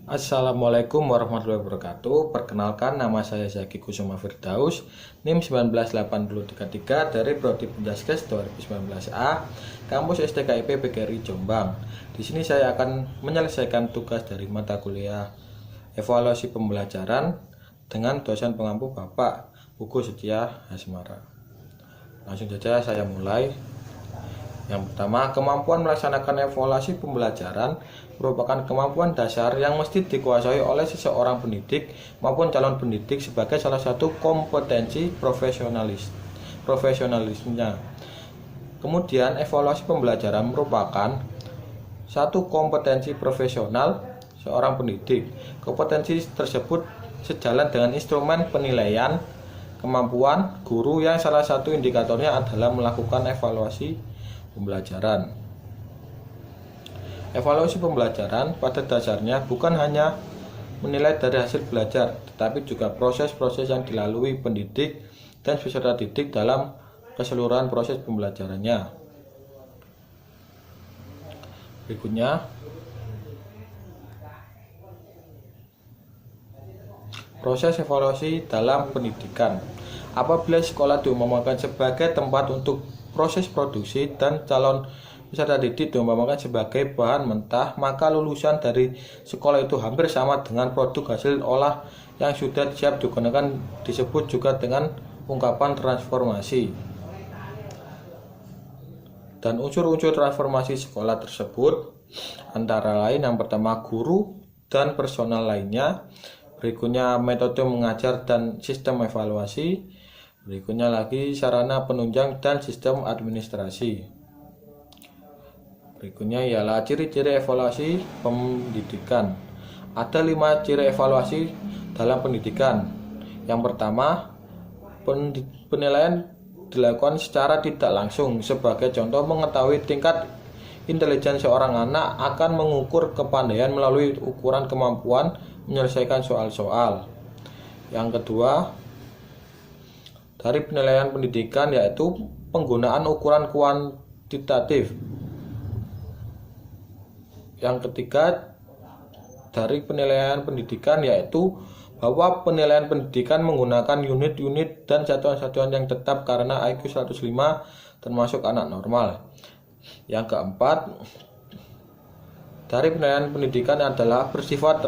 Assalamualaikum warahmatullahi wabarakatuh. Perkenalkan, nama saya Zaki Kusuma Firdaus, NIM 19833 dari Prodi Penjaskes 2019A, Kampus STKIP PGRI Jombang. Di sini saya akan menyelesaikan tugas dari mata kuliah Evaluasi Pembelajaran dengan dosen pengampu Bapak Pugu Setia Hasmara. Langsung saja saya mulai. Yang pertama, kemampuan melaksanakan evaluasi pembelajaran merupakan kemampuan dasar yang mesti dikuasai oleh seseorang pendidik maupun calon pendidik sebagai salah satu kompetensi profesionalismenya. Kemudian, evaluasi pembelajaran merupakan satu kompetensi profesional seorang pendidik. Kompetensi tersebut sejalan dengan instrumen penilaian kemampuan guru yang salah satu indikatornya adalah melakukan evaluasi pembelajaran. Evaluasi pembelajaran pada dasarnya bukan hanya menilai dari hasil belajar, tetapi juga proses-proses yang dilalui pendidik dan peserta didik dalam keseluruhan proses pembelajarannya. Berikutnya, proses evaluasi dalam pendidikan. Apabila sekolah diumpamakan sebagai tempat untuk proses produksi dan calon peserta didik diumpamakan sebagai bahan mentah, maka lulusan dari sekolah itu hampir sama dengan produk hasil olah yang sudah siap digunakan. Disebut juga dengan ungkapan transformasi. Dan unsur-unsur transformasi sekolah tersebut antara lain yang pertama guru dan personal lainnya, berikutnya metode mengajar dan sistem evaluasi, berikutnya lagi sarana penunjang dan sistem administrasi. Berikutnya ialah ciri-ciri evaluasi pendidikan. Ada 5 ciri evaluasi dalam pendidikan. Yang pertama, penilaian dilakukan secara tidak langsung. Sebagai contoh, mengetahui tingkat intelijen seorang anak akan mengukur kepandaian melalui ukuran kemampuan menyelesaikan soal-soal. Yang kedua, dari penilaian pendidikan yaitu penggunaan ukuran kuantitatif. Yang ketiga, dari penilaian pendidikan yaitu bahwa penilaian pendidikan menggunakan unit-unit dan satuan-satuan yang tetap karena IQ 105 termasuk anak normal. Yang keempat, dari penilaian pendidikan adalah bersifat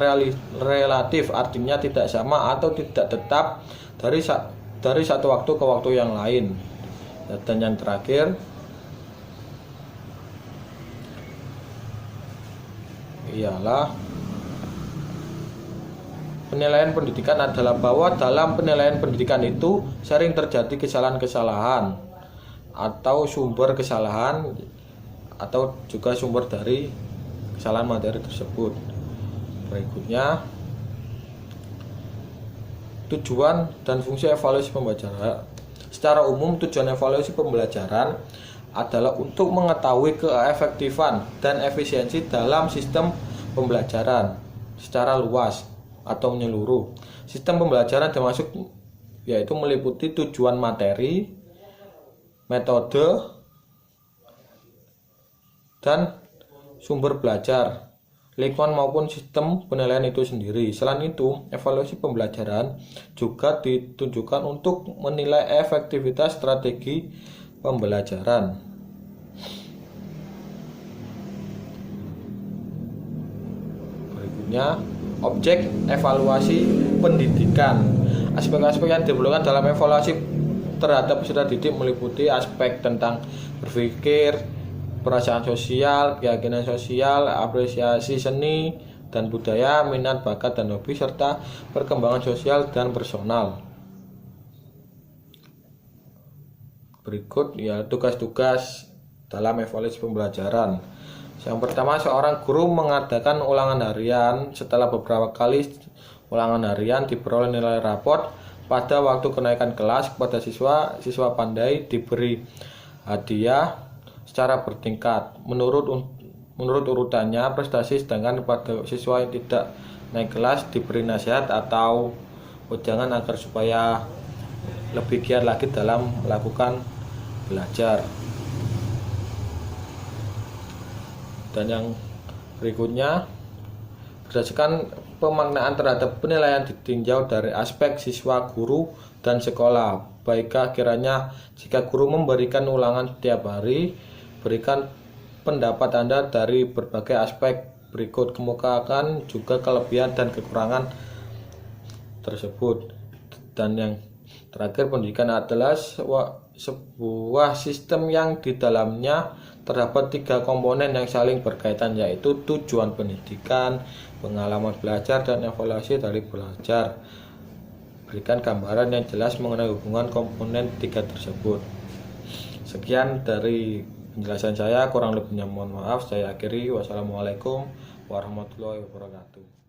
relatif, artinya tidak sama atau tidak tetap dari satu waktu ke waktu yang lain. Dan yang terakhir ialah penilaian pendidikan adalah bahwa dalam penilaian pendidikan itu sering terjadi kesalahan-kesalahan atau sumber kesalahan atau juga sumber dari kesalahan materi tersebut. Berikutnya, tujuan dan fungsi evaluasi pembelajaran. Secara umum, tujuan evaluasi pembelajaran adalah untuk mengetahui keefektifan dan efisiensi dalam sistem pembelajaran secara luas atau menyeluruh. Sistem pembelajaran termasuk yaitu meliputi tujuan materi, metode, dan sumber belajar, lingkungan maupun sistem penilaian itu sendiri. Selain itu, evaluasi pembelajaran juga ditunjukkan untuk menilai efektivitas strategi pembelajaran. Berikutnya, objek evaluasi pendidikan. Aspek-aspek yang diperlukan dalam evaluasi terhadap peserta didik meliputi aspek tentang berpikir, perasaan sosial, keyakinan sosial, apresiasi seni dan budaya, minat, bakat, dan hobi, serta perkembangan sosial dan personal. Berikut ya tugas-tugas dalam evaluasi pembelajaran. Yang pertama, seorang guru mengadakan ulangan harian. Setelah beberapa kali ulangan harian diperoleh nilai raport pada waktu kenaikan kelas kepada siswa pandai diberi hadiah secara bertingkat menurut urutannya prestasi, sedangkan pada siswa yang tidak naik kelas diberi nasihat atau wejangan agar supaya lebih giat lagi dalam melakukan belajar. Dan yang berikutnya, berdasarkan pemaknaan terhadap penilaian ditinjau dari aspek siswa, guru, dan sekolah. Baiklah kiranya jika guru memberikan ulangan setiap hari, berikan pendapat Anda dari berbagai aspek berikut, kemukakan juga kelebihan dan kekurangan tersebut. Dan yang terakhir, pendidikan adalah sebuah sistem yang di dalamnya terdapat 3 komponen yang saling berkaitan, yaitu tujuan pendidikan, pengalaman belajar, dan evaluasi dari belajar. Berikan gambaran yang jelas mengenai hubungan komponen 3 tersebut. Sekian dari penjelasan saya, kurang lebihnya mohon maaf. Saya akhiri. Wassalamualaikum warahmatullahi wabarakatuh.